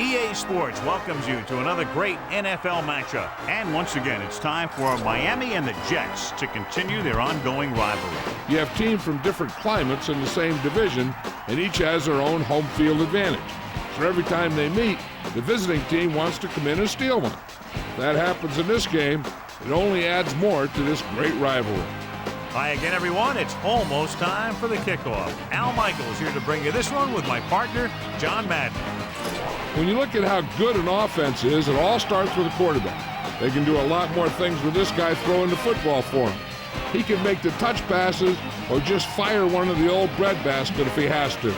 EA Sports welcomes you to another great NFL matchup. And once again, it's time for Miami and the Jets to continue their ongoing rivalry. You have teams from different climates in the same division, and each has their own home field advantage. So every time they meet, the visiting team wants to come in and steal one. If that happens in this game, it only adds more to this great rivalry. Hi again, everyone. It's almost time for the kickoff. Al Michaels here to bring you this one with my partner, John Madden. When you look at how good an offense is, it all starts with a quarterback. They can do a lot more things with this guy throwing the football for him. He can make the touch passes or just fire one of the old breadbasket if he has to.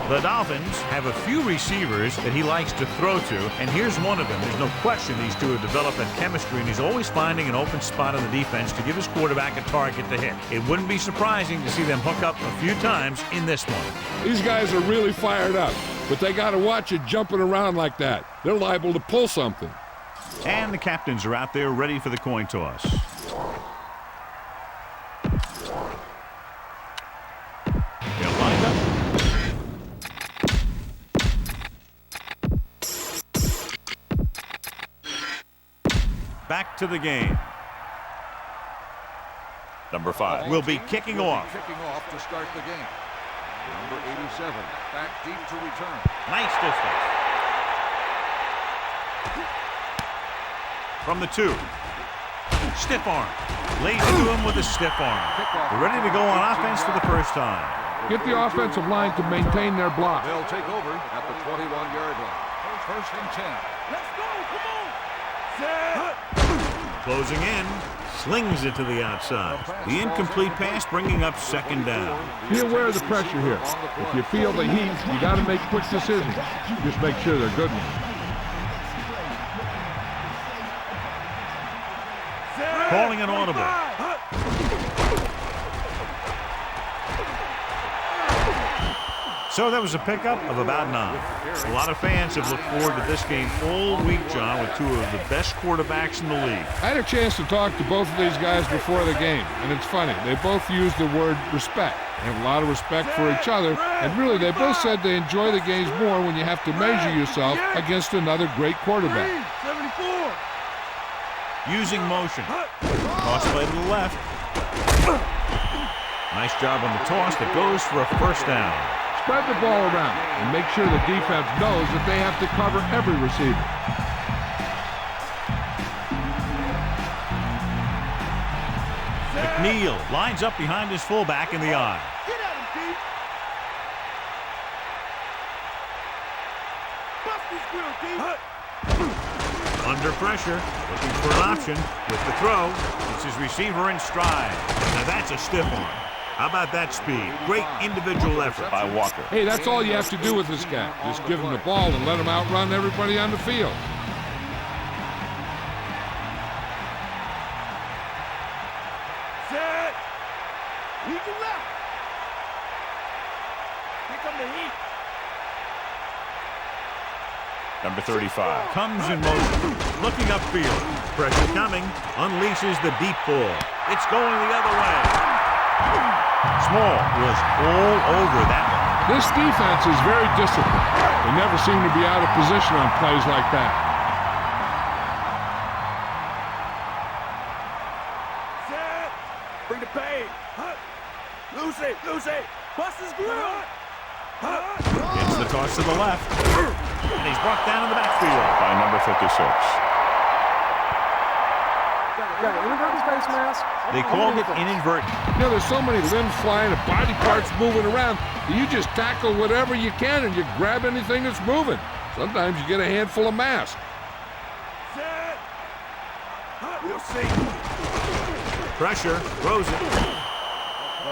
The Dolphins have a few receivers that he likes to throw to, and here's one of them. There's no question these two have developed that chemistry, and he's always finding an open spot on the defense to give his quarterback a target to hit. It wouldn't be surprising to see them hook up a few times in this one. These guys are really fired up, but they got to watch it jumping around like that. They're liable to pull something. And the captains are out there ready for the coin toss. They're lined up. Back to the game. Number 5 will be kicking off. Kicking off to start the game. Number 87, back deep to return. Nice distance. From the 2. Stiff arm. Lays into him with a stiff arm. They're ready to go on offense for the first time. Get the offensive line to maintain their block. They'll take over at the 21-yard line. First and 10. Let's go, come on. Closing in, slings it to the outside. The incomplete pass bringing up second down. Be aware of the pressure here. If you feel the heat, you got to make quick decisions. Just make sure they're good ones. Calling an audible. So that was a pickup of about 9. A lot of fans have looked forward to this game all week, John, with two of the best quarterbacks in the league. I had a chance to talk to both of these guys before the game, and it's funny. They both used the word respect. They have a lot of respect for each other, and really they both said they enjoy the games more when you have to measure yourself against another great quarterback. 74. Using motion. Toss play to the left. Nice job on the toss that goes for a first down. Spread the ball around and make sure the defense knows that they have to cover every receiver. McNeil lines up behind his fullback in the eye. Get at him, Pete. Bust his grill, Pete. Under pressure, looking for an option with the throw. It's his receiver in stride. Now that's a stiff one. How about that speed? Great individual effort by Walker. Hey, that's all you have to do with this guy. Just give him the ball and let him outrun everybody on the field. Set. He can left. Here come the heat. Number 35 comes in motion, looking upfield. Pressure coming, unleashes the deep ball. It's going the other way. Small was all over that one. This defense is very disciplined. They never seem to be out of position on plays like that. Set. Bring the pain. Lucy. Bust his grill. Gets the toss to the left. And he's brought down in the backfield by number 56. Got an inadvertent face mask. They called it inadvertent. You know, there's so many limbs flying and body parts moving around that you just tackle whatever you can and you grab anything that's moving. Sometimes you get a handful of mass. Set. We'll see. Pressure, throws it.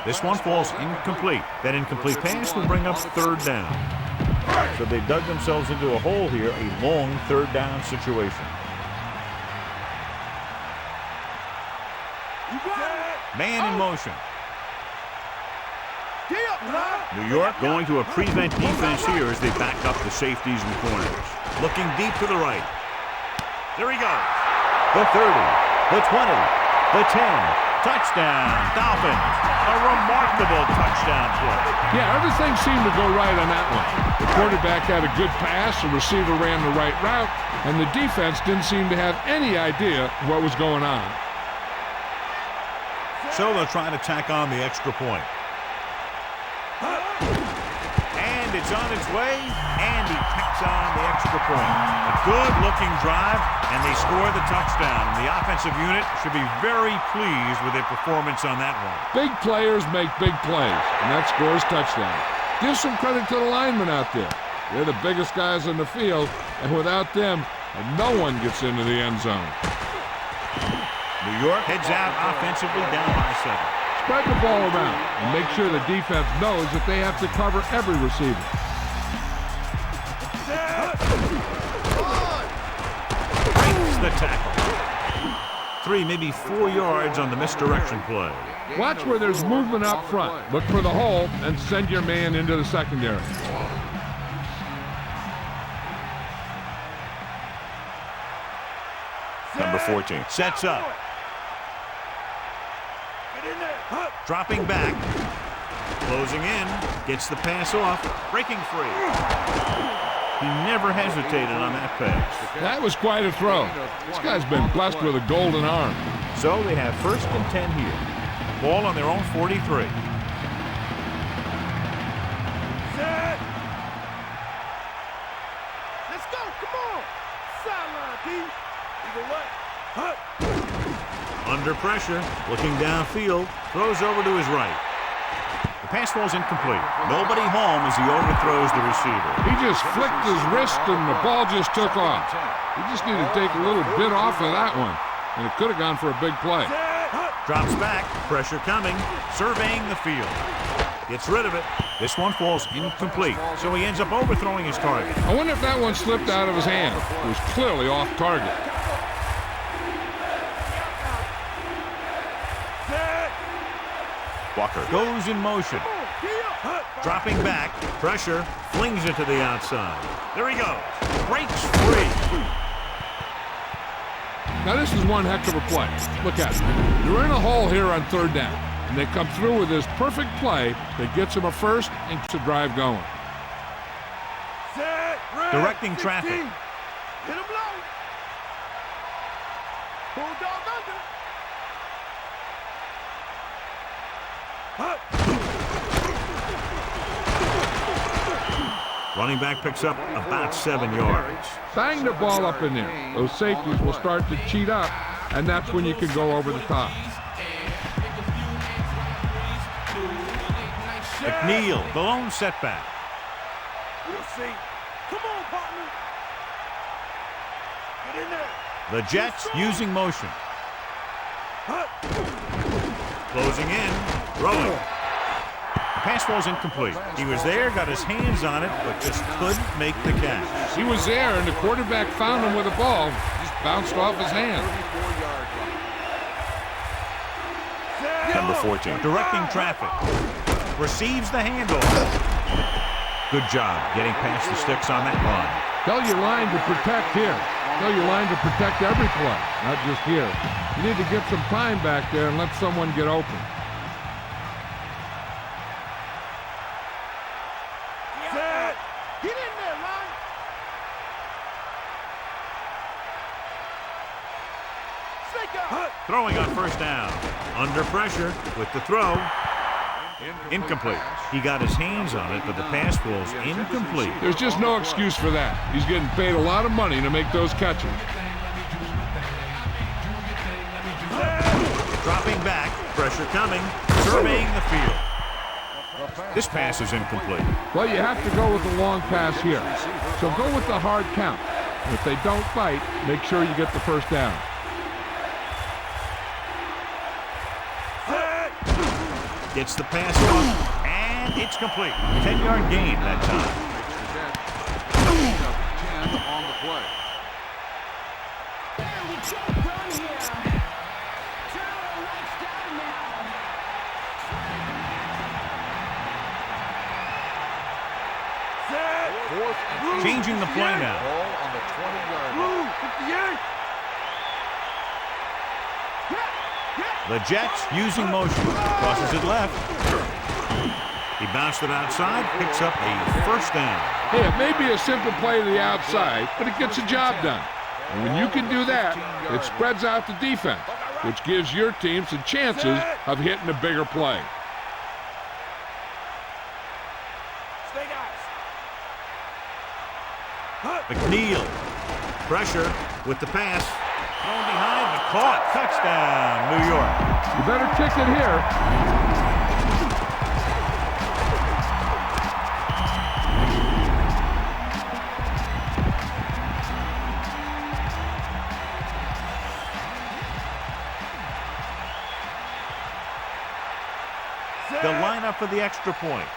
This one falls incomplete. That incomplete pass will bring up third down. So they dug themselves into a hole here, a long third down situation. Man in motion. New York going to a prevent defense here as they back up the safeties and corners. Looking deep to the right. There he goes. The 30, the 20, the 10, Touchdown, Dolphins. A remarkable touchdown play. Yeah, everything seemed to go right on that one. The quarterback had a good pass, the receiver ran the right route, and the defense didn't seem to have any idea what was going on. So they'll try to tack on the extra point. And it's on its way, and he tacks on the extra point. A good-looking drive, and they score the touchdown. And the offensive unit should be very pleased with their performance on that one. Big players make big plays, and that scores touchdown. Give some credit to the linemen out there. They're the biggest guys on the field, and without them, no one gets into the end zone. New York heads out offensively down by 7. Spread the ball around and make sure the defense knows that they have to cover every receiver. Breaks the tackle. 3, maybe 4 yards on the misdirection play. Watch where there's movement up front. Look for the hole and send your man into the secondary. Number 14 sets up. Dropping back. Closing in. Gets the pass off. Breaking free. He never hesitated on that pass. That was quite a throw. This guy's been blessed with a golden arm. So they have 1st and 10 here. Ball on their own 43. Set. Let's go. Come on. Sideline, D. Either way. Hut. Under pressure, looking downfield, throws over to his right. The pass falls incomplete. Nobody home as he overthrows the receiver. He just flicked his wrist and the ball just took off. He just needed to take a little bit off of that one, and it could have gone for a big play. Drops back, pressure coming, surveying the field. Gets rid of it. This one falls incomplete, so he ends up overthrowing his target. I wonder if that one slipped out of his hand. It was clearly off target. Walker goes in motion. Dropping back, pressure, flings it to the outside. There he goes. Breaks free. Now this is one heck of a play. Look at it. They're in a hole here on 3rd down, and they come through with this perfect play that gets them a first and keeps the drive going. Directing traffic. Hit him low. Bulldog under. Running back picks up about 7 yards. Bang the ball up in there. Those safeties will start to cheat up, and that's when you can go over the top. McNeil, the lone setback. We'll see. Come on, partner. Get in there. The Jets using motion. Closing in, throwing. The pass falls incomplete. He was there, got his hands on it, but just couldn't make the catch. He was there, and the quarterback found him with a ball. Just bounced off his hand. Number 14, directing traffic. Receives the handoff. Good job getting past the sticks on that line. Tell your line to protect here. Tell your line to protect every play, not just here. You need to get some time back there and let someone get open. Set. Get in there, line. Throwing on 1st down. Under pressure with the throw. Incomplete. He got his hands on it, but the pass falls incomplete. There's just no excuse for that. He's getting paid a lot of money to make those catches. Dropping back, pressure coming, surveying the field. This pass is incomplete. Well, you have to go with the long pass here. So go with the hard count. If they don't bite, make sure you get the 1st down. Gets the pass off, and it's complete. 10-yard gain that time. 10 on the play. Changing the play now. Ball on the 20-yard line. Blue, 58. The Jets using motion. Crosses it left. He bounced it outside, picks up a first down. Hey, it may be a simple play to the outside, but it gets the job done. And when you can do that, it spreads out the defense, which gives your team some chances of hitting a bigger play. McNeil. Pressure with the pass. Thrown behind, but caught. Touchdown, New York. You better kick it here. The lineup for the extra point.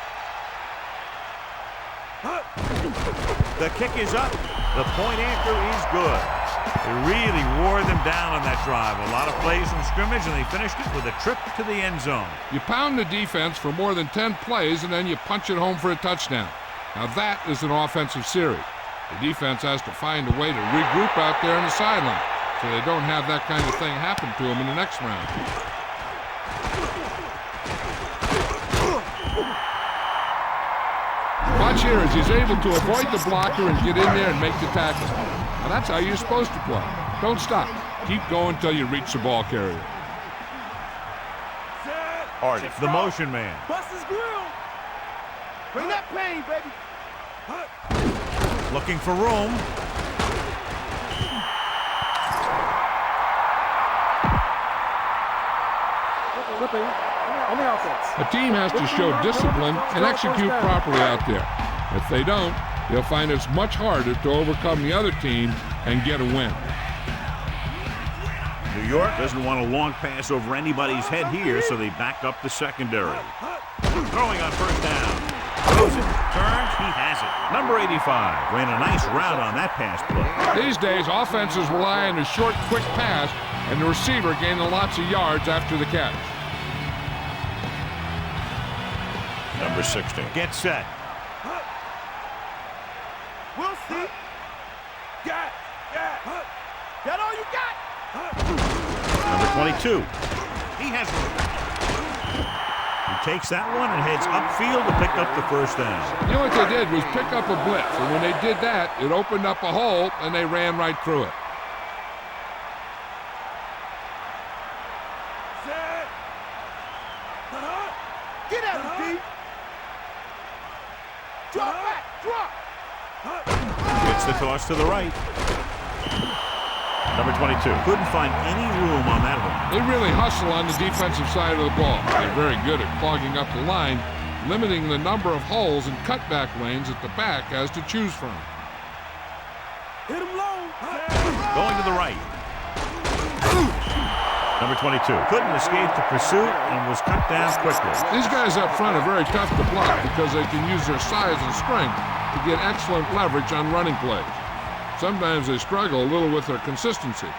The kick is up. The point after is good. They really wore them down on that drive. A lot of plays from scrimmage, and they finished it with a trip to the end zone. You pound the defense for more than 10 plays, and then you punch it home for a touchdown. Now that is an offensive series. The defense has to find a way to regroup out there on the sideline so they don't have that kind of thing happen to them in the next round. Watch here as he's able to avoid the blocker and get in there and make the tackle. Now that's how you're supposed to play. Don't stop. Keep going until you reach the ball carrier. Hardy, the motion man. Bust his grill. Bring that pain, baby. Looking for room. Flipping on the offense. A team has to show discipline and execute properly out there. If they don't, they'll find it's much harder to overcome the other team and get a win. New York doesn't want a long pass over anybody's head here, so they back up the secondary. Throwing on first down. Throws it, turns, he has it. Number 85 ran a nice route on that pass play. These days, offenses rely on a short, quick pass, and the receiver gaining lots of yards after the catch. Number 60 gets set. We'll see. Got. That all you got? Number 22. He has room. He takes that one and heads upfield to pick up the first down. You know what they did was pick up a blitz, and when they did that, it opened up a hole, and they ran right through it. Set. Get at him, D. Drop back. Drop. Gets the toss to the right. Number 22 couldn't find any room on that one. They really hustle on the defensive side of the ball. They're very good at clogging up the line, limiting the number of holes and cutback lanes that the back has to choose from. Hit him low. Going to the right. Number 22 couldn't escape the pursuit and was cut down quickly. These guys up front are very tough to block because they can use their size and strength to get excellent leverage on running plays. Sometimes they struggle a little with their consistency,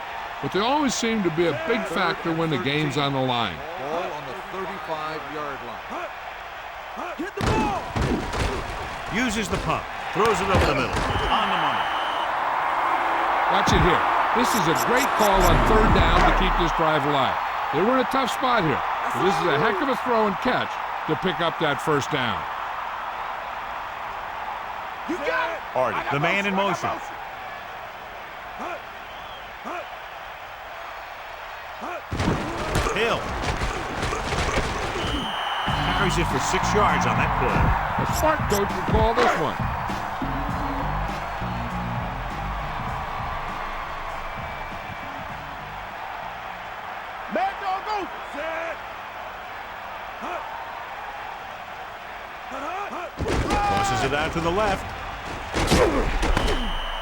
but they always seem to be a big factor when the game's on the line. Ball on the 35-yard line. Get the ball. Uses the pump. Throws it over the middle. On the money. Watch it here. This is a great call on third down to keep this drive alive. They were in a tough spot here, but this is a heck of a throw and catch to pick up that first down. You got it. Hardy, the man in motion. Hill. Carries it for 6 yards on that play. A smart coach would call this one. Mad dog go. Set. Tosses it out to the left.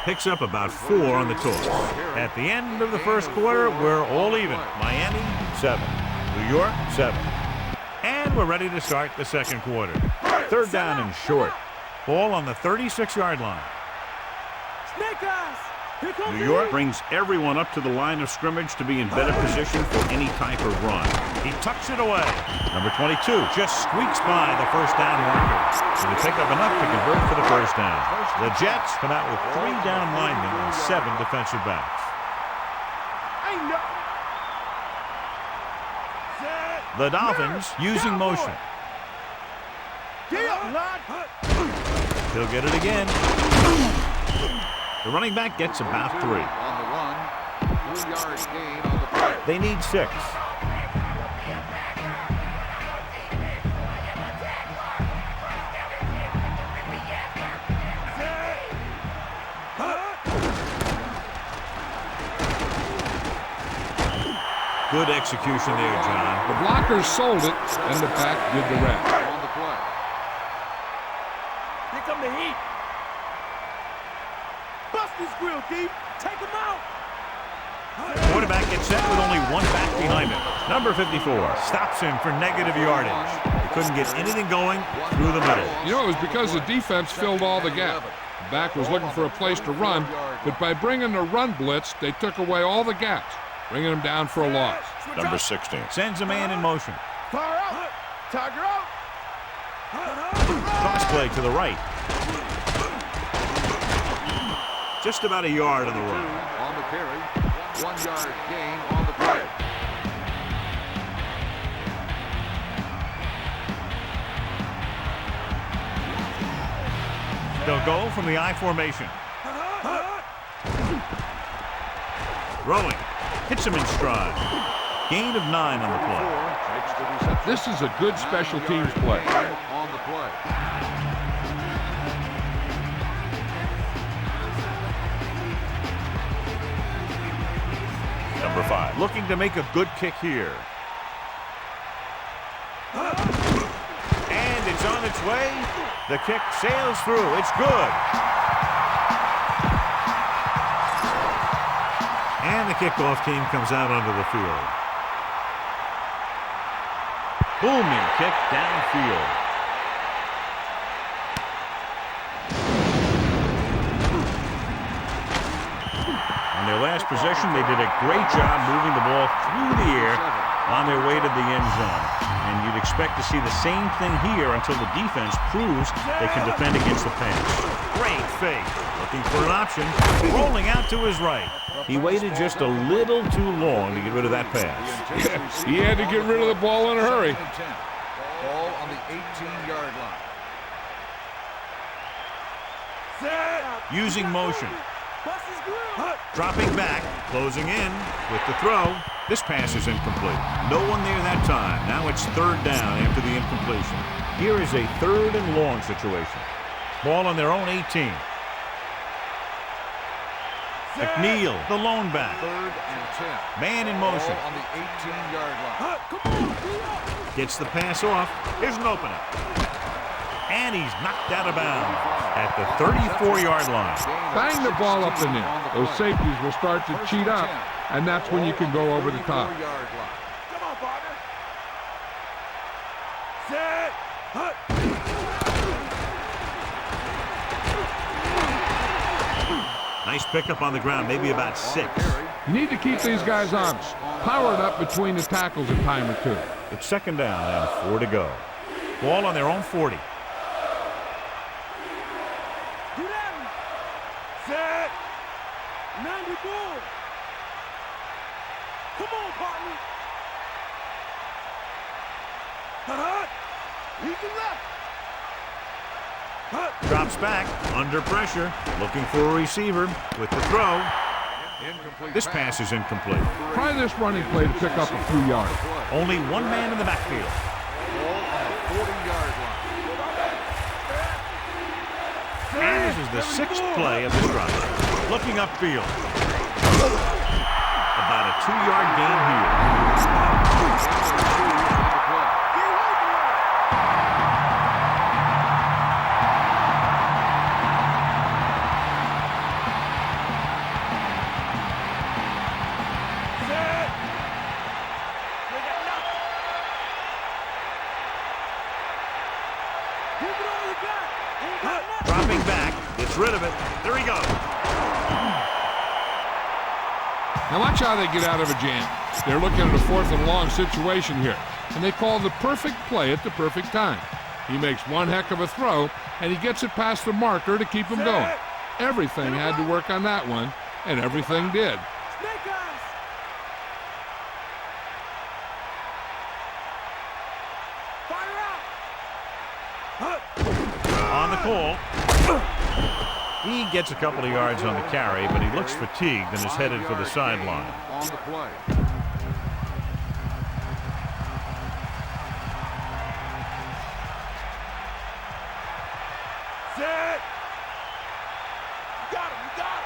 Picks up about 4 on the toss. At the end of the first quarter, we're all even. Miami, 7. New York, 7. And we're ready to start the second quarter. Third down and short. Ball on the 36-yard line. Snake eyes. Here comes New York brings everyone up to the line of scrimmage to be in better position for any type of run. He tucks it away. Number 22 just squeaks by the first down marker. And they pick up enough to convert for the first down. The Jets come out with 3 down linemen and 7 defensive backs. Ain't no. The Dolphins using motion. He'll get it again. The running back gets about 3. On the run, 3-yard gain on the play. They need 6. Good execution there, John. The blockers sold it, and the back did the rest. On the play. Here come the heat. Bust his grill, deep. Take him out. Quarterback gets set with only one back behind him. Number 54 stops him for negative yardage. He couldn't get anything going through the middle. You know, it was because the defense filled all the gap. The back was looking for a place to run, but by bringing the run blitz, they took away all the gaps, bringing him down for a loss. Number 16 sends a man in motion. Fire out. Tiger out. Cross play to the right. Just about a yard on the run. On the carry. 1-yard gain on the play. They'll go from the I formation. Throwing. Hits him in stride. Gain of 9 on the play. This is a good special teams play. On the play. Number 5 looking to make a good kick here. And it's on its way. The kick sails through. It's good. And the kickoff team comes out onto the field. Booming kick downfield. On their last possession, they did a great job moving the ball through the air on their way to the end zone. And you'd expect to see the same thing here until the defense proves they can defend against the pass. Great fake. Looking for an option. Rolling out to his right. He waited just a little too long to get rid of that pass. He had to get rid of the ball in a hurry. Ball on the 18-yard line. Using motion. Dropping back, closing in with the throw. This pass is incomplete. No one there that time. Now it's 3rd down after the incompletion. Here is a 3rd and long situation. Ball on their own 18. McNeil, the lone back. 3rd and 10. Man in motion. Ball on the 18-yard line. Gets the pass off. Here's an opening. And he's knocked out of bounds at the 34-yard line. Bang the ball up in there. Those safeties will start to cheat up, and that's when you can go over the top. Come on, partner. Set. Nice pickup on the ground, maybe about 6. You need to keep these guys honest. Power it up between the tackles a time or 2. It's 2nd down and 4 to go. Ball on their own 40. Set. 94. Come on, partner. Easy left. Drops back, under pressure, looking for a receiver with the throw. This pass is incomplete. Try this running play to pick up a few yards. Only one man in the backfield. Ball on the 40-yard line. And this is the 6th play of this drive. Looking upfield. About a 2-yard gain here. Dropping back, gets rid of it. There he goes. Now watch how they get out of a jam. They're looking at a 4th and long situation here, and they call the perfect play at the perfect time. He makes one heck of a throw, and he gets it past the marker to keep him going. Everything had to work on that one, and everything did. On the call. He gets a couple of yards on the carry, but he looks fatigued and is headed for the sideline. On the play. Set. You got him. You got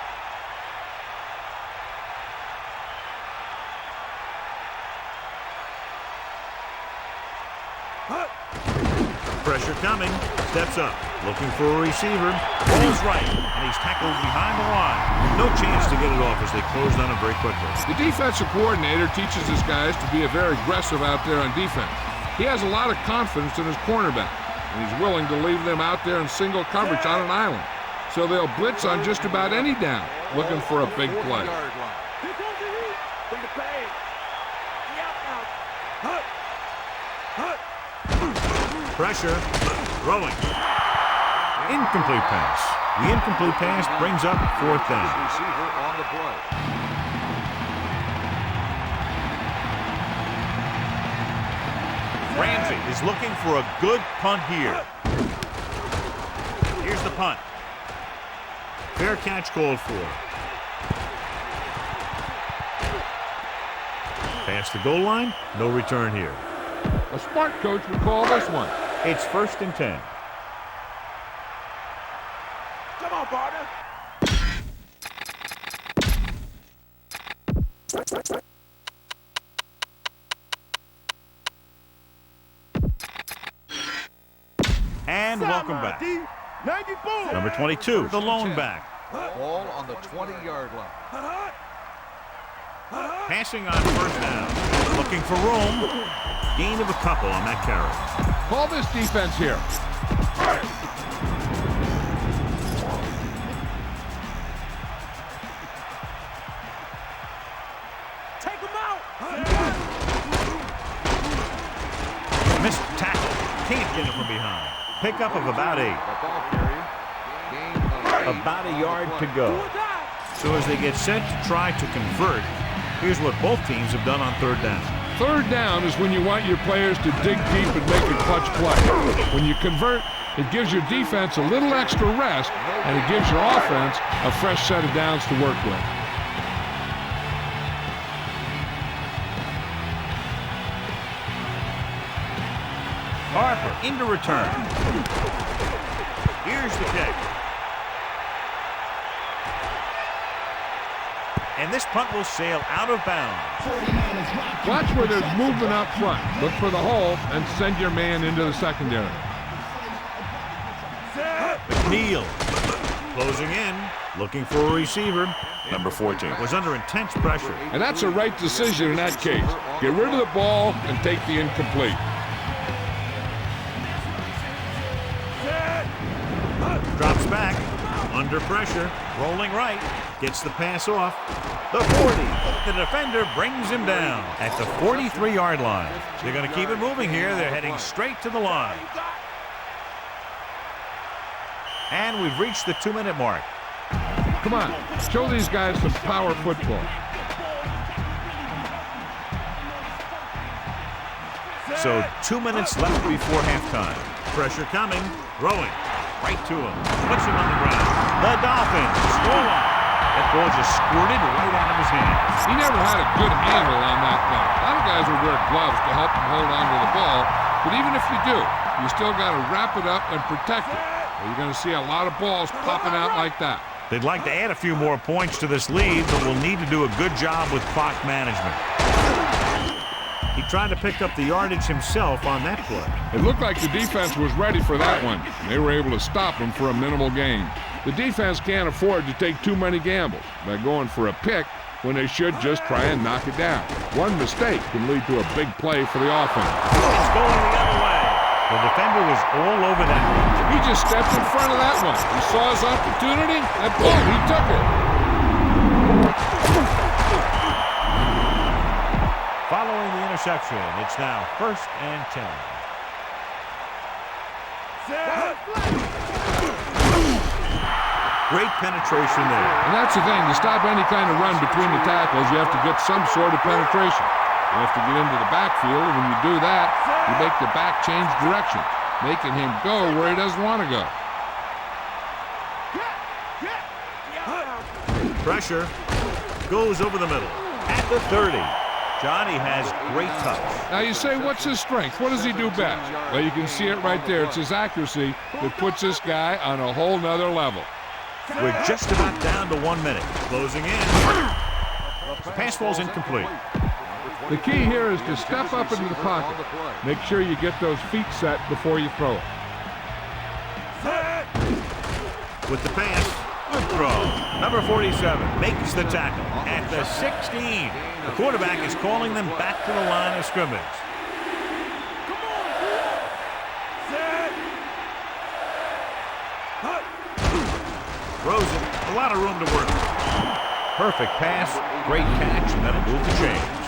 him. Pressure coming. Steps up. Looking for a receiver. Rolls right. And he's tackled behind the line. No chance to get it off as they closed on him very quickly. The defensive coordinator teaches his guys to be very aggressive out there on defense. He has a lot of confidence in his cornerback, and he's willing to leave them out there in single coverage on an island. So they'll blitz on just about any down, looking for a big play. 40-yard line. Here comes the heat. Bring the pain. Out. Hut. Hut. Pressure. Throwing. Incomplete pass. The incomplete pass brings up 4th down. Receiver on the play. Ramsey is looking for a good punt here. Here's the punt. Fair catch called for. Past the goal line, no return here. A smart coach would call this one. It's 1st and 10. Come on, partner. And welcome back. 94. Number 22, the lone back. Ball on the 20-yard line. Passing on 1st down. Looking for room. Gain of a couple on that carry. Call this defense here. Take him out. Missed tackle. Can't get it from behind. Pickup of about 8. The ball carrier. Gain of 8. About a yard to go. So as they get set to try to convert, here's what both teams have done on 3rd down. 3rd down is when you want your players to dig deep and make a clutch play. When you convert, it gives your defense a little extra rest, and it gives your offense a fresh set of downs to work with. Harper into return. Here's the kick. And this punt will sail out of bounds. Watch where there's movement up front. Look for the hole and send your man into the secondary. McNeil closing in, looking for a receiver. Number 14 was under intense pressure. And that's a right decision in that case. Get rid of the ball and take the incomplete. Drops back, under pressure, rolling right, gets the pass off. The 40, the defender brings him down at the 43-yard line. They're going to keep it moving here. They're heading straight to the line. And we've reached the 2-minute mark. Come on, show these guys some power football. So 2 minutes left before halftime. Pressure coming, throwing. Right to him. Puts him on the ground. The Dolphins score. That ball just squirted right out of his hands. He never had a good angle on that play. A lot of guys will wear gloves to help him hold on to the ball, but even if you do, you still got to wrap it up and protect it. Or you're going to see a lot of balls popping out like that. They'd like to add a few more points to this lead, but will need to do a good job with clock management. He tried to pick up the yardage himself on that play. It looked like the defense was ready for that one. They were able to stop him for a minimal gain. The defense can't afford to take too many gambles by going for a pick when they should just try and knock it down. One mistake can lead to a big play for the offense. It's going the other way. The defender was all over that one. He just stepped in front of that one. He saw his opportunity, and boom, he took it. Following the interception, it's now 1st and 10. Great penetration there. And that's the thing. To stop any kind of run between the tackles, you have to get some sort of penetration. You have to get into the backfield, and when you do that, you make the back change direction. making him go where he doesn't want to go. Pressure goes over the middle at the 30. Johnny has great touch. Now you say, what's his strength? What does he do best? Well, you can see it right there. It's his accuracy that puts this guy on a whole nother level. We're just about down to 1 minute. Closing in. The pass falls incomplete. The key here is to step up into the pocket. Make sure you get those feet set before you throw it. With the pass, good throw. Number 47 makes the tackle at the 16. The quarterback is calling them back to the line of scrimmage. Throws it. A lot of room to work. Perfect pass, great catch, and that'll move the chains.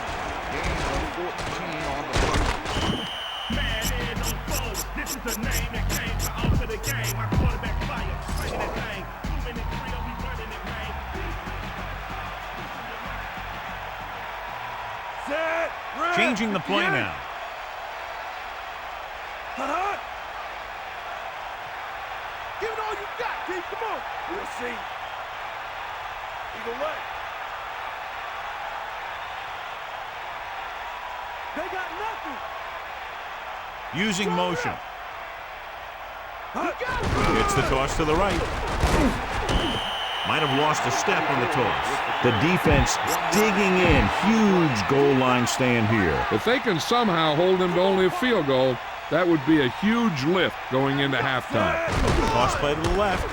This is the name that came to alter the game. My quarterback fire, swinging that thing. 2-minute drill, we running it, man. Set, run, Changing the play now. Give it all you got, T. Come on. We'll see. Eagle leg. They got nothing. Using motion. It's the toss to the right. Might have lost a step on the toss. The defense digging in. Huge goal line stand here. If they can somehow hold him to only a field goal, that would be a huge lift going into halftime. Toss play to the left.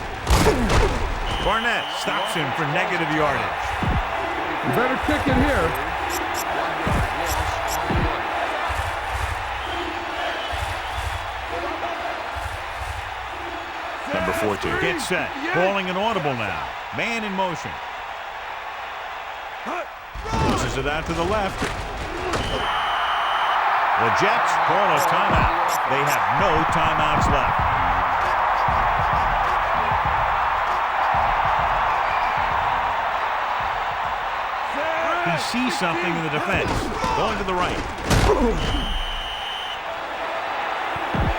Barnett stops him for negative yardage. You better kick it here. Number 14 gets set. Calling an audible now. Man in motion. Pushes it out to the left. The Jets call a timeout. They have no timeouts left. He sees something in the defense. Going to the right.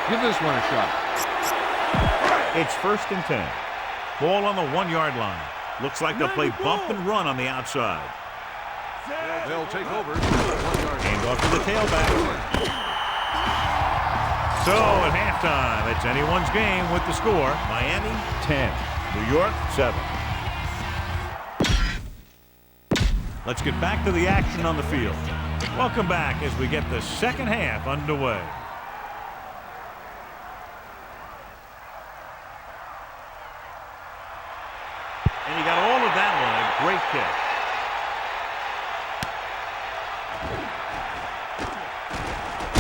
Give this one a shot. It's 1st and 10. Ball on the 1-yard line. Looks like they'll play bump and run on the outside. They'll take over. 1-yard. Hand off to the tailback. So at halftime, it's anyone's game with the score. Miami 10, New York 7. Let's get back to the action on the field. Welcome back as we get the second half underway. And he got all of that one. A great kick.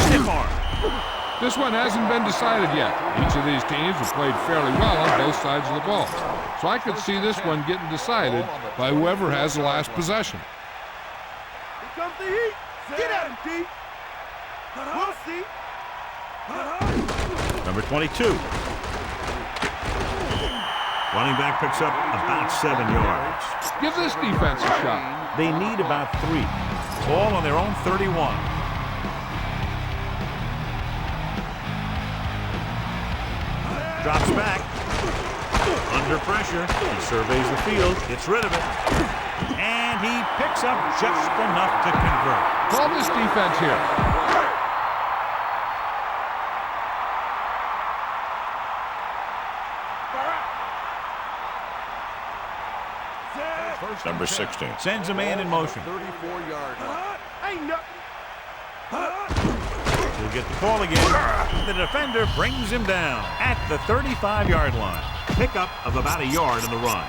Stiff arm. This one hasn't been decided yet. Each of these teams have played fairly well on both sides of the ball. So I could see this one getting decided by whoever has the last possession. Here comes the heat. Get at him, T. We'll see. Number 22. Running back picks up about 7 yards. Give this defense a shot. They need about 3. Ball on their own 31. Drops back. Under pressure. He surveys the field. Gets rid of it. And he picks up just enough to convert. Call this defense here. Number 16 sends a man in motion. 34-yard line. Ain't nothing. He'll get the call again. The defender brings him down at the 35-yard line. Pickup of about a yard in the run.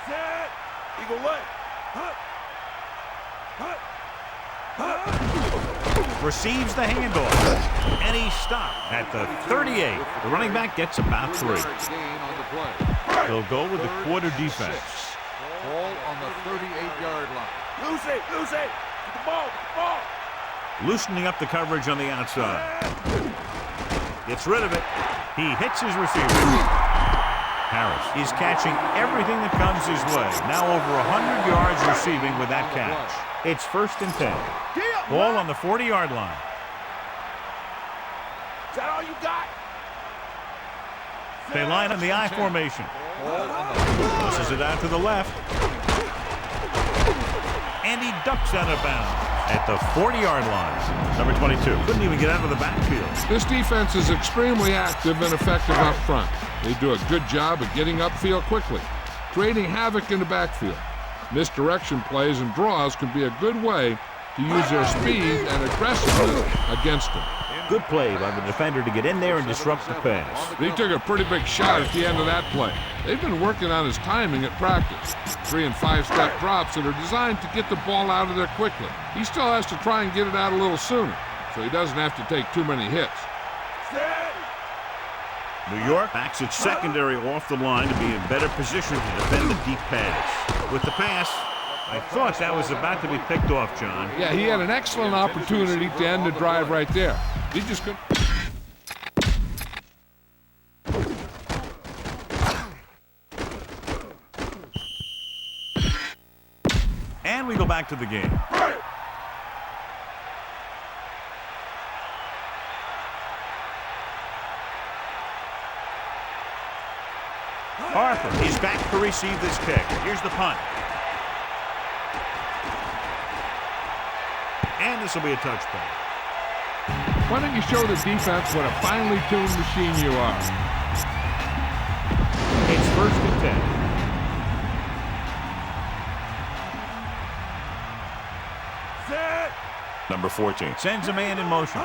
Set. Eagle leg. Receives the handoff. And he stopped at the 38. The running back gets about 3. Gain on the play. He'll go with the quarter defense. Ball on the 38-yard line. Loose it. Loose it. Get the ball. Get the ball. Loosening up the coverage on the outside. Gets rid of it. He hits his receiver. Harris is catching everything that comes his way. Now over 100 yards receiving with that catch. It's 1st and 10. Ball on the 40-yard line. Is that all you got? They line in the I formation. Tosses it out to the left. And he ducks out of bounds at the 40-yard line. Number 22 couldn't even get out of the backfield. This defense is extremely active and effective up front. They do a good job of getting upfield quickly, creating havoc in the backfield. Misdirection plays and draws can be a good way to use their speed and aggressiveness against them. Good play by the defender to get in there and disrupt the pass. He took a pretty big shot at the end of that play. They've been working on his timing at practice. 3- and 5-step drops that are designed to get the ball out of there quickly. He still has to try and get it out a little sooner, so he doesn't have to take too many hits. New York backs its secondary off the line to be in better position to defend the deep pass. With the pass, I thought that was about to be picked off, John. Yeah, he had an excellent opportunity to end the drive right there. He just couldn't. And we go back to the game. Arthur is back to receive this kick. Here's the punt. And this will be a touchback. Why don't you show the defense what a finely tuned machine you are? It's 1st and 10. Number 14 sends a man in motion.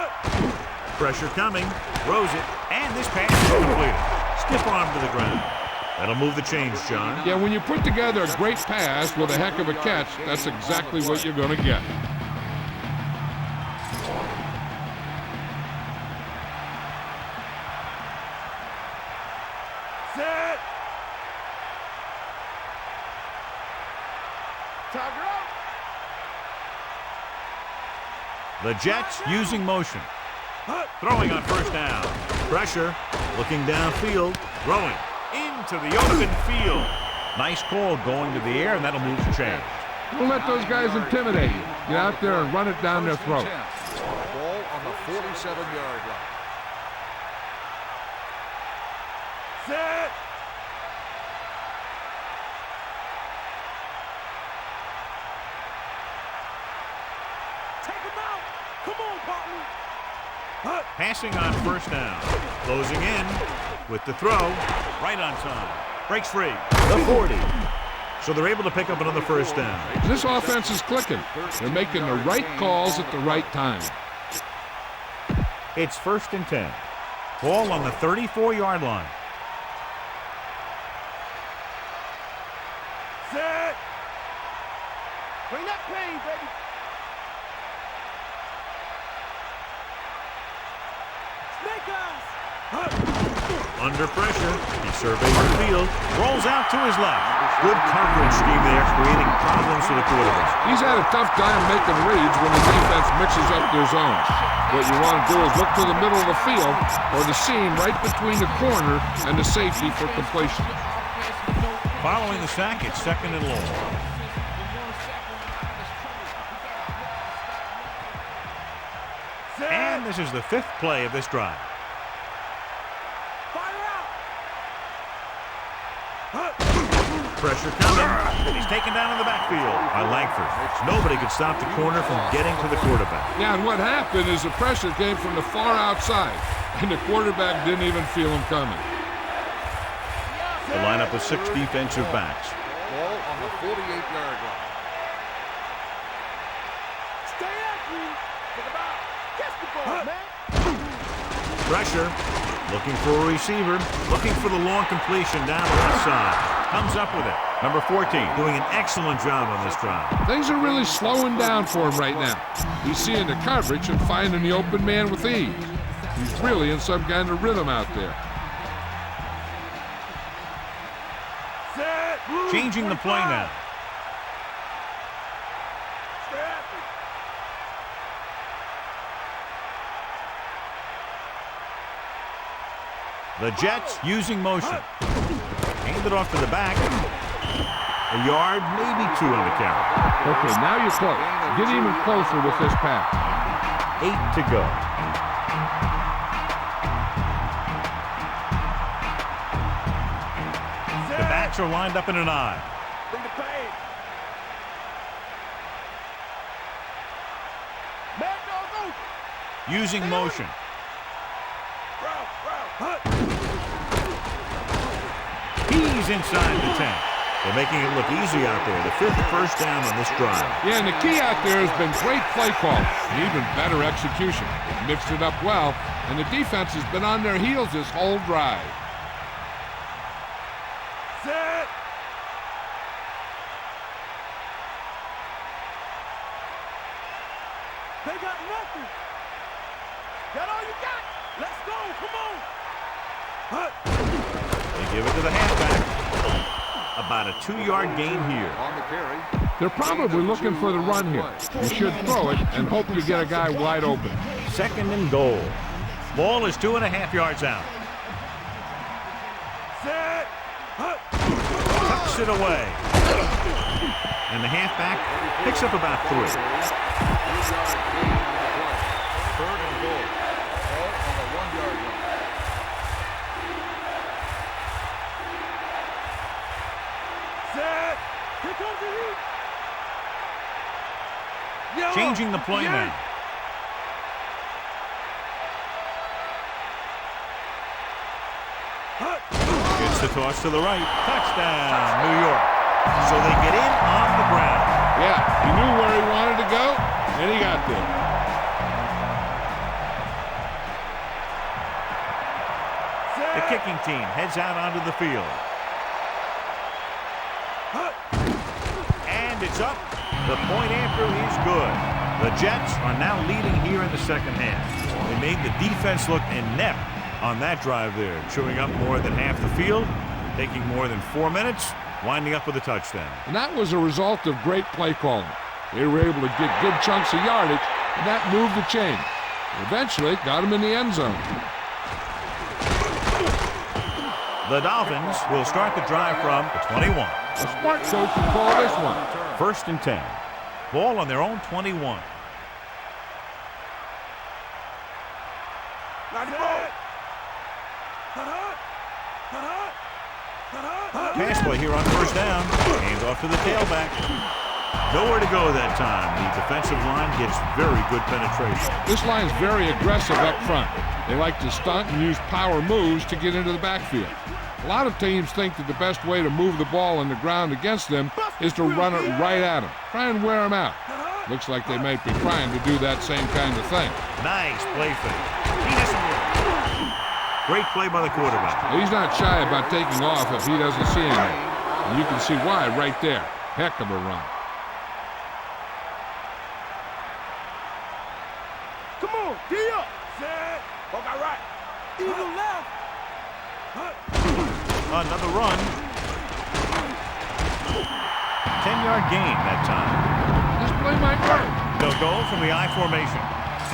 Pressure coming, throws it, and this pass is completed. Stiff arm to the ground. That'll move the chains, John. Yeah, when you put together a great pass with a heck of a catch, that's exactly what you're going to get. Set. The Jets using motion. Throwing on 1st down. Pressure, looking downfield, throwing into the open field. Nice call going to the air, and that'll move the chains. Don't let those guys intimidate you. Get out there and run it down their throat. Ball on the 47-yard line. Set. Take him out. Come on, partner. Passing on 1st down. Closing in with the throw. Right on time. Breaks free. The 40. So they're able to pick up another 1st down. This offense is clicking. They're making the right calls at the right time. It's 1st and 10. Ball on the 34-yard line. Set. Bring that pain, baby. Snake eyes. Under pressure, he surveys the field, rolls out to his left. Good coverage scheme there, creating problems for the quarterback. He's had a tough time making reads when the defense mixes up their zones. What you want to do is look to the middle of the field or the seam right between the corner and the safety for completion. Following the sack, it's 2nd and long. And this is the 5th play of this drive. Pressure coming. He's taken down in the backfield by Langford. Nobody could stop the corner from getting to the quarterback. Yeah, and what happened is the pressure came from the far outside, and the quarterback didn't even feel him coming. The lineup of 6 defensive backs. Ball on the 48-yard line. Stay after him. Think about. Catch the ball, man. Pressure. Looking for a receiver. Looking for the long completion down the left side. Comes up with it. Number 14 doing an excellent job on this drive. Things are really slowing down for him right now. He's seeing the coverage and finding the open man with ease. He's really in some kind of rhythm out there. Set. Changing the play now. Stay after him. The Jets using motion. Hand it off to the back. A yard, maybe 2 on the carry. Okay, now you're close. Get even closer with this pass. 8 to go. The backs are lined up in an I. Bring the pain. Man, go. Using motion. He's inside the 10. They're making it look easy out there. The 5th first down on this drive. Yeah, and the key out there has been great play call and even better execution. Mixed it up well, and the defense has been on their heels this whole drive. Set. They got nothing. Got all you got. Let's go. Come on. They give it to the halfback. About a 2-yard gain here. On the carry. They're probably looking for the run here. You should throw it and hope you get a guy wide open. 2nd and goal. Ball is 2.5 yards out. Set. Tucks it away. And the halfback picks up about 3. 3-yard gain on the play. 3rd and goal. All on the 1-yard line. Set. Here comes the heat. Yo. Changing the play now. Gets the toss to the right. Touchdown, New York. So they get in off the ground. Yeah, he knew where he wanted to go, and he got there. The kicking team heads out onto the field. And it's up. The point after is good. The Jets are now leading here in the second half. They made the defense look inept on that drive there, chewing up more than half the field, taking more than 4 minutes, winding up with a touchdown. And that was a result of great play calling. They were able to get good chunks of yardage, and that moved the chain. Eventually, got them in the end zone. The Dolphins will start the drive from the 21. A smart coach can call this one. 1st and 10. Ball on their own 21. Pass play here on 1st down. Hands off to the tailback. Nowhere to go that time. The defensive line gets very good penetration. This line's very aggressive up front. They like to stunt and use power moves to get into the backfield. A lot of teams think that the best way to move the ball on the ground against them is to run it right at them. Try and wear them out. Looks like they might be trying to do that same kind of thing. Nice play fake. He doesn't work. Great play by the quarterback. He's not shy about taking off if he doesn't see anything. And you can see why right there. Heck of a run. Come on, D up. Set. Walk out right. Eagle left. Another run. 10-yard gain that time. This play might work. They'll go from the I formation.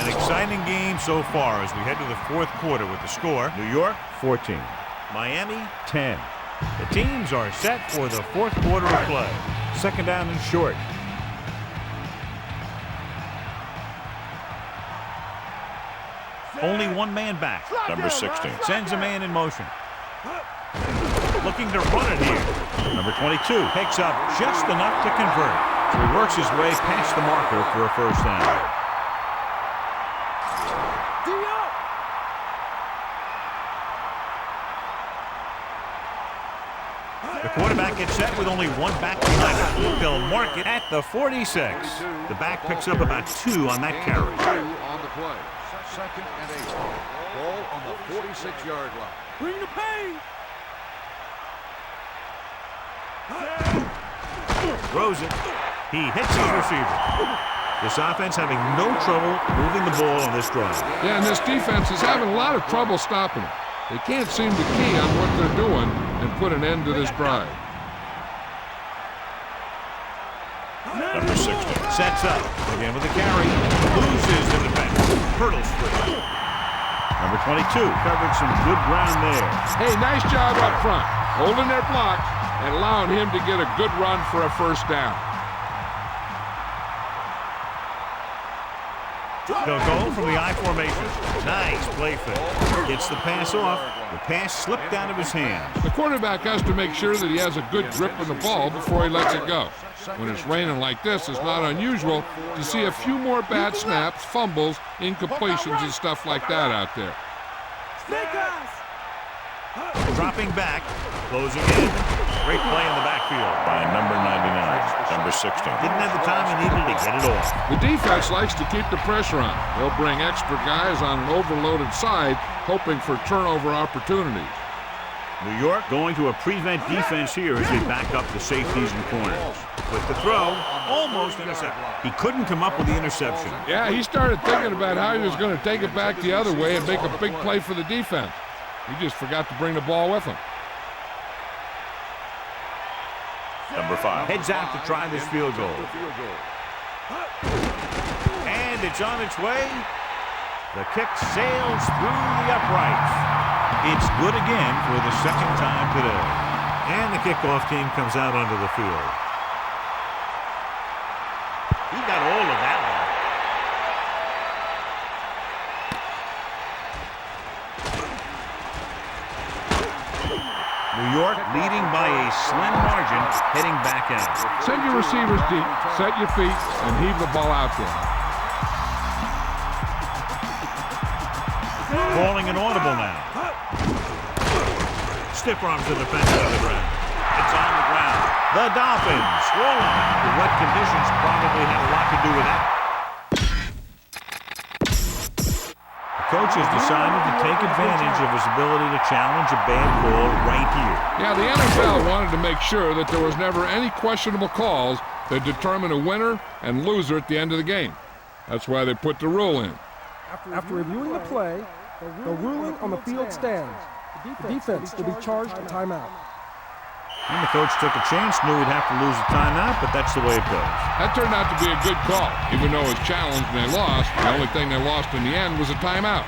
An exciting game so far as we head to the 4th quarter with the score. New York, 14. Miami, 10. The teams are set for the 4th quarter of play. 2nd down and short. Only one man back. Number 16 sends a man in motion. Looking to run it here. Number 22 picks up just enough to convert. So he works his way past the marker for a 1st down. The quarterback gets set with only one back behind him. They'll mark it at the 46. The back picks up about 2 on that carry. 2 on the play. 2nd and 8. Ball on the 46-yard line. Bring the pain. Throws it. He hits his receiver. This offense having no trouble moving the ball on this drive. Yeah, and this defense is having a lot of trouble stopping it. They can't seem to key on what they're doing and put an end to this drive. Number 16 sets up. Again with the carry. Loses the defense. Hurdles free. Number 22 covered some good ground there. Hey, nice job up front. holding their blocks and allowing him to get a good run for a first down. They'll go from the I formation. Nice play fake. Gets the pass off. The pass slipped out of his hands. The quarterback has to make sure that he has a good grip on the ball before he lets it go. When it's raining like this, it's not unusual to see a few more bad snaps, fumbles, incompletions, and stuff like that out there. Dropping back, closing in. Great play in the backfield by number 99, number 16. Didn't have the time he needed to get it off. The defense likes to keep the pressure on. They'll bring extra guys on an overloaded side, hoping for turnover opportunities. New York going to a prevent defense here as they back up the safeties and corners. With the throw, almost intercepted. He couldn't come up with the interception. Yeah, he started thinking about how he was going to take it back the other way and make a big play for the defense. He just forgot to bring the ball with him. Number 5 heads out to try this field goal. And it's on its way. The kick sails through the uprights. It's good again for the second time today. And the kickoff team comes out onto the field. He got all of that one. New York leading by a slim margin, heading back out. Send your receivers deep, set your feet, and heave the ball out there. Calling an audible now. Stiff arms the defense on the ground. It's on the ground. The Dolphins roll on. The wet conditions probably had a lot to do with that. The coach has decided to take advantage of his ability to challenge a bad call right here. Yeah, the NFL wanted to make sure that there was never any questionable calls that determine a winner and loser at the end of the game. That's why they put the rule in. After reviewing the play, the ruling on the field stands. The defense will be charged a timeout. And the coach took a chance, knew he'd have to lose a timeout, but that's the way it goes. That turned out to be a good call. Even though it was challenged and they lost, the only thing they lost in the end was a timeout.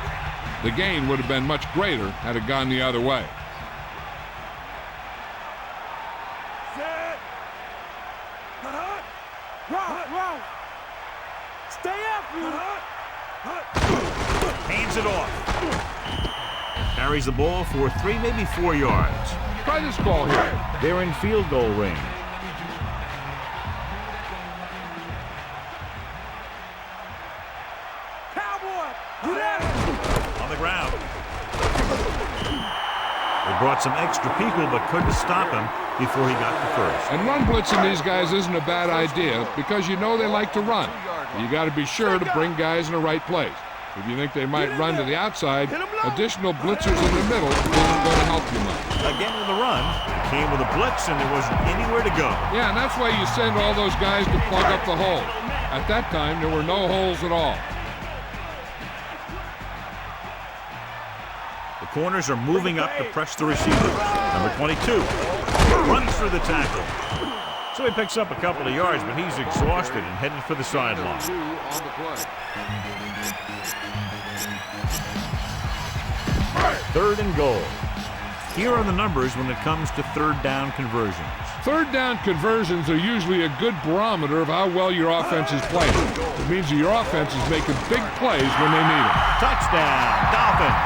The gain would have been much greater had it gone the other way. Set. Row. Stay up, Hands it off. Carries the ball for 3, maybe 4 yards. Try this call here. They're in field goal range. Cowboy. On the ground. They brought some extra people but couldn't stop him before he got the first. And run blitzing these guys isn't a bad idea because you know they like to run. You got to be sure to bring guys in the right place. If you think they might run to the outside, additional blitzers in the middle isn't going to help you much. Again with a run. Came with a blitz and there wasn't anywhere to go. Yeah, and that's why you send all those guys to plug up the hole. At that time, there were no holes at all. The corners are moving up to press the receiver. Number 22 runs through the tackle. So he picks up a couple of yards, but he's exhausted and headed for the sideline. 3rd and goal. Here are the numbers when it comes to 3rd down conversions. 3rd down conversions are usually a good barometer of how well your offense is playing. It means that your offense is making big plays when they need them. Touchdown, Dolphins.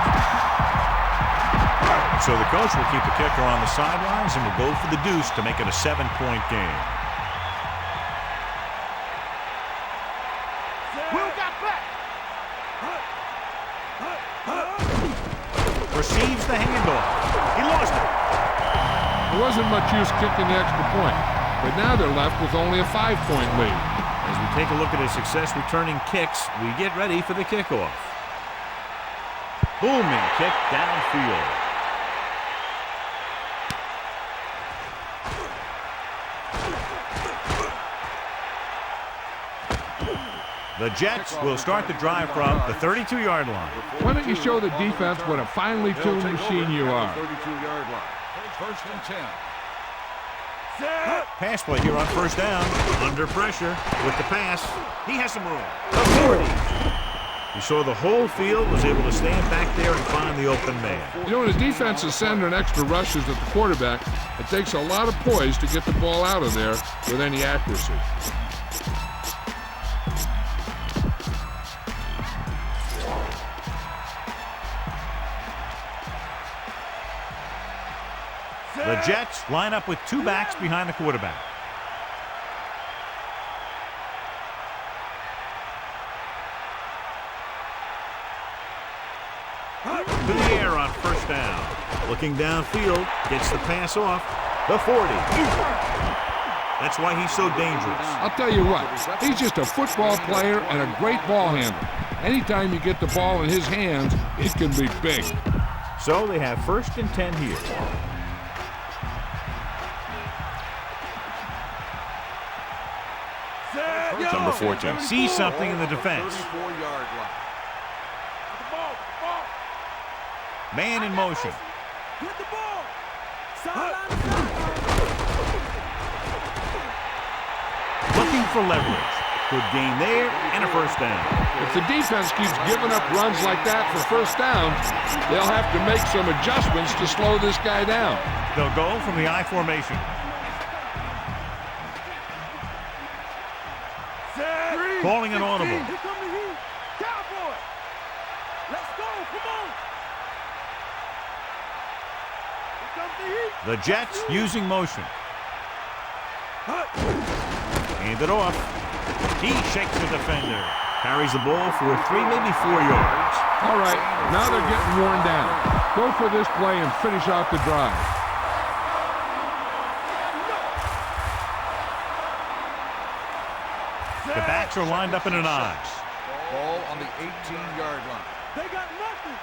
So the coach will keep the kicker on the sidelines and will go for the deuce to make it a 7-point game. Receives the handoff. He lost it. There wasn't much use kicking the extra point, but now they're left with only a 5-point lead. As we take a look at his success returning kicks, we get ready for the kickoff. Booming kick downfield. The Jets will start the drive from the 32-yard line. Why don't you show the defense what a finely tuned machine you are? 32-yard line. 1st and 10. Pass play here on 1st down. Under pressure with the pass. He has some room. The 40. He saw the whole field, was able to stand back there and find the open man. You know, when his defense is sending extra rushes at the quarterback, it takes a lot of poise to get the ball out of there with any accuracy. The Jets line up with 2 backs behind the quarterback. To the air on first down. Looking downfield, gets the pass off. The 40. That's why he's so dangerous. I'll tell you what, he's just a football player and a great ball handler. Anytime you get the ball in his hands, it can be big. So they have 1st and 10 here. Number 14. Sees something in the defense. 34-yard line. Man in motion. Looking for leverage. Good gain there and a first down. If the defense keeps giving up runs like that for first downs, they'll have to make some adjustments to slow this guy down. They'll go from the I formation. Calling an audible. Here come the heat. Cowboy. Let's go. Come on. Here comes the heat. The Jets using motion. Hand it off. He shakes the defender. Carries the ball for 3, maybe 4 yards. All right, now they're getting worn down. Go for this play and finish out the drive. The backs are lined up in an I. Ball on the 18-yard line. They got nothing.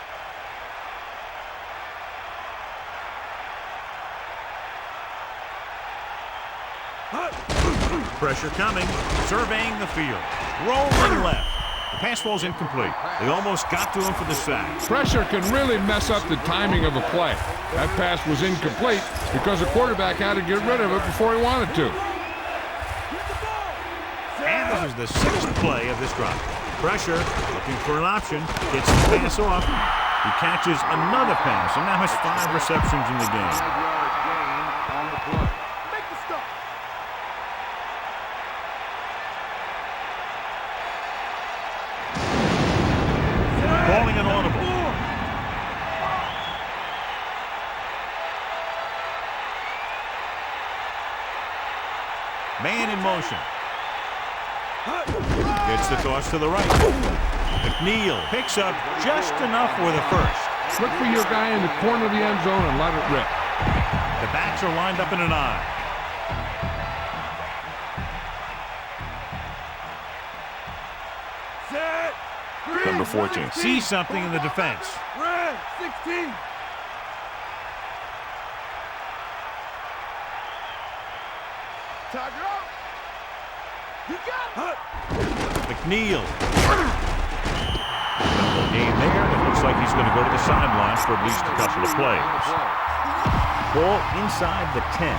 Pressure coming. Surveying the field. Rolling left. The pass ball's incomplete. They almost got to him for the sack. Pressure can really mess up the timing of a play. That pass was incomplete because the quarterback had to get rid of it before he wanted to. And this is the 6th play of this drive. Pressure, looking for an option, gets the pass off. He catches another pass and now has 5 receptions in the game. 5-yard gain on the play. Make the stop. Calling an audible. Man in motion. Gets the toss to the right. McNeil picks up just enough for the first. Look for your guy in the corner of the end zone and let it rip. The backs are lined up in an I. Set. Number 14. Sees something in the defense. Red 16. Tiger up. You got it. McNeil. Double game there. It looks like he's going to go to the sideline for at least a couple of plays. Ball inside the 10.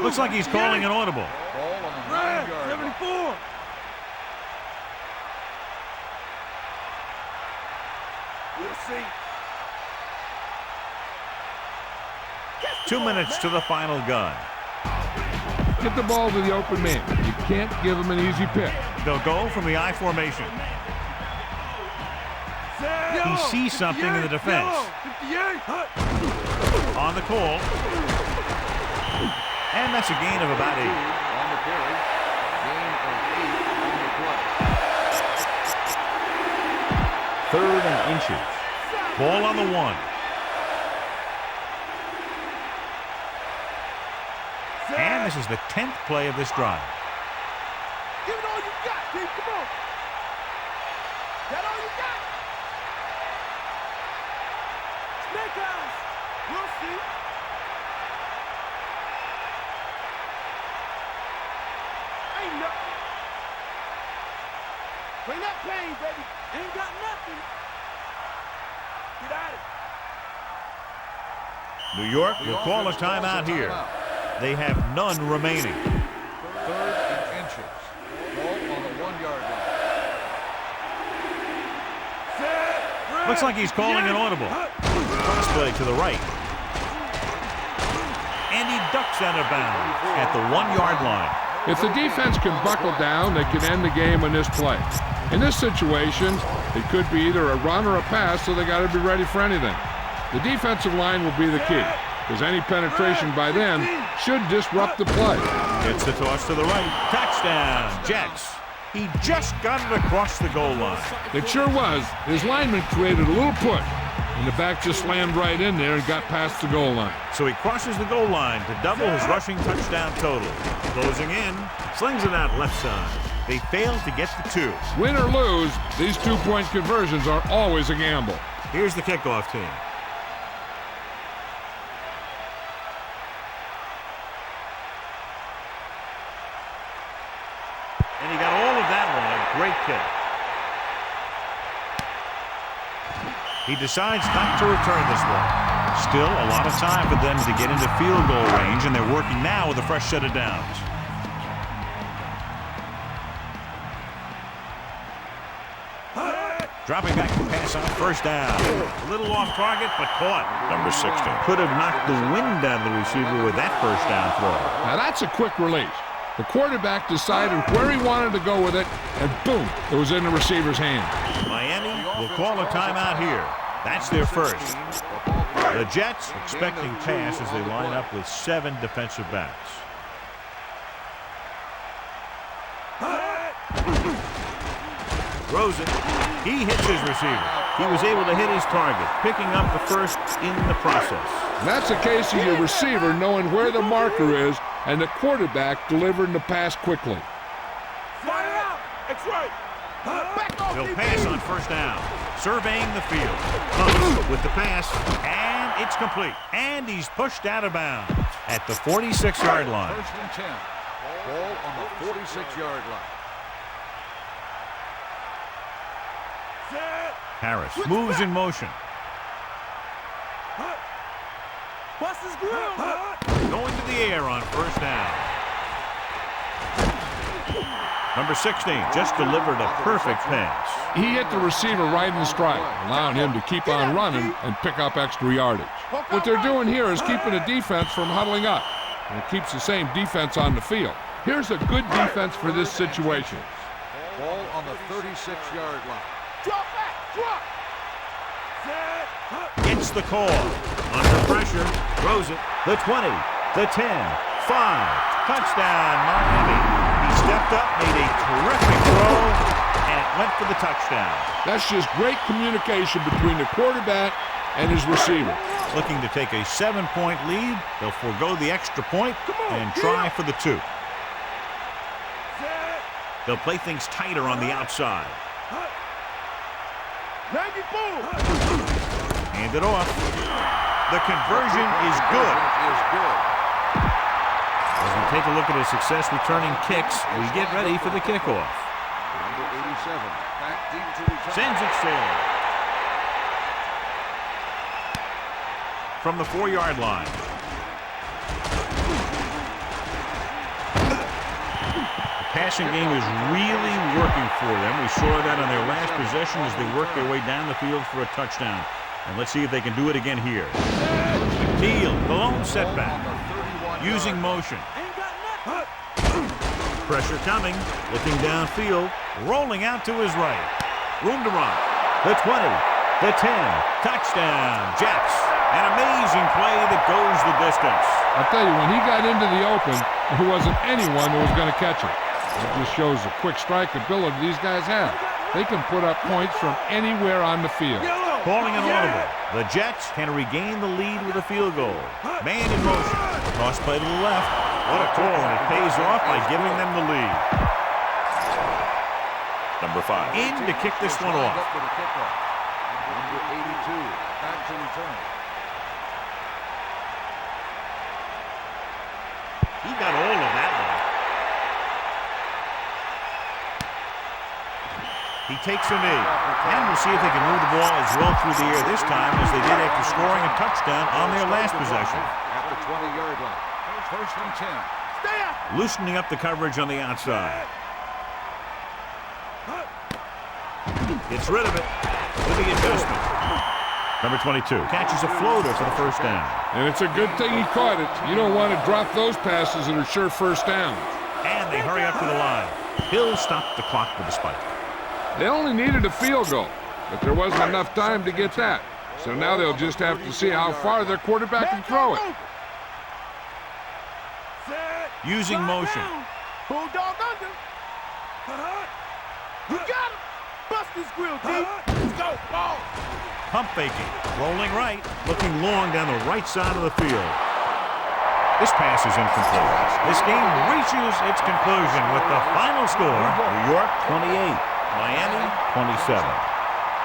Looks like he's calling an audible. Ball on the Red 9-yard line. 74. We'll see. 2 minutes to the final gun. Get the ball to the open man. You can't give him an easy pick. They'll go from the I formation. He sees something in the defense. 58. On the call. And that's a gain of about 8. On the carry. Gain of 8 on the play. 3rd and inches. Ball on the 1. And this is the 10th play of this drive. Give it all you got, Steve. Come on. That all you got? Snake eyes. We'll see. Ain't nothing. Bring that pain, baby. Ain't got nothing. Get out of it. New York will call a timeout here. They have none remaining. 3rd and inches. Ball on the 1-yard line. Looks like he's calling an audible. Cross play to the right. And he ducks out of bounds at the 1-yard line. If the defense can buckle down, they can end the game on this play. In this situation, it could be either a run or a pass, so they got to be ready for anything. The defensive line will be the key, because any penetration by them should disrupt the play. Gets the toss to the right. Touchdown, Jets. He just got it across the goal line. It sure was. His lineman created a little push, and the back just slammed right in there and got past the goal line. So he crosses the goal line to double his rushing touchdown total. Closing in, slings it out left side. They fail to get the 2. Win or lose, these 2-point conversions are always a gamble. Here's the kickoff team. And he got all of that one. A great kick. He decides not to return this one. Still a lot of time for them to get into field goal range, and they're working now with a fresh set of downs. Dropping back to pass on 1st down. A little off target, but caught. Number 16. Could have knocked the wind out of the receiver with that 1st down throw. Now that's a quick release. The quarterback decided where he wanted to go with it, and boom, it was in the receiver's hand. Miami will call a timeout here. That's their first. The Jets expecting pass as they line up with 7 defensive backs. Throws it. He hits his receiver. He was able to hit his target, picking up the first in the process. And that's the case of your receiver knowing where the marker is and the quarterback delivering the pass quickly. They'll pass on 1st down. Surveying the field. Hunts with the pass, and it's complete. And he's pushed out of bounds at the 46-yard line. 1st and 10. Ball on the 46-yard line. Harris moves in motion. Going to the air on 1st down. Number 16 just delivered a perfect pass. He hit the receiver right in stride, allowing him to keep on running and pick up extra yardage. What they're doing here is keeping the defense from huddling up, and it keeps the same defense on the field. Here's a good defense for this situation. Ball on the 36-yard line. Drop back, drop. Gets the call. Under pressure. Throws it. The 20. The 10. 5. Touchdown, Miami. He stepped up, made a terrific throw, and it went for the touchdown. That's just great communication between the quarterback and his receiver. Looking to take a 7-point lead. They'll forego the extra point and try for the 2. They'll play things tighter on the outside. Hand it off. The conversion is good. As we take a look at his success returning kicks, we get ready for the kickoff. Number 87, back deep to return. Sends it sailing. From the 4-yard line. The passing game is really working for them. We saw that on their last possession as they worked their way down the field for a touchdown. And let's see if they can do it again here. Teal, the lone setback. Using motion. Pressure coming. Looking downfield. Rolling out to his right. Room to run. The 20. The 10. Touchdown. Jets. An amazing play that goes the distance. I'll tell you, when he got into the open, there wasn't anyone who was going to catch him. It just shows the quick strike ability these guys have. They can put up points from anywhere on the field. Calling an audible. The Jets can regain the lead with a field goal. Man in motion. Toss play to the left. What a call, and it pays off by giving them the lead. Number 5. In to kick this one off. Number 82, back to return. He got all of that one. He takes a knee. And we'll see if they can move the ball as well through the air this time as they did after scoring a touchdown on their last possession. At the 20-yard line. First and 10. Stay out. Loosening up the coverage on the outside. Gets rid of it with the adjustment. Number 22 catches a floater for the first down. And it's a good thing he caught it. You don't want to drop those passes that are sure first downs. And they hurry up to the line. Hill stopped the clock with a spike. They only needed a field goal, but there wasn't enough time to get that. So now they'll just have to see how far their quarterback can throw it. Using motion. Bulldog under. You got him. Bust his grill, D. Let's go. Ball. Pump faking. Rolling right. Looking long down the right side of the field. This pass is incomplete. This game reaches its conclusion with the final score. New York 28. Miami 27.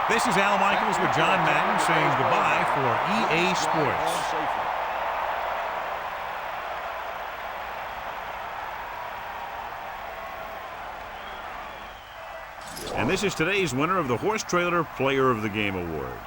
This is Al Michaels with John Madden saying goodbye for EA Sports. And this is today's winner of the Horse Trailer Player of the Game Award.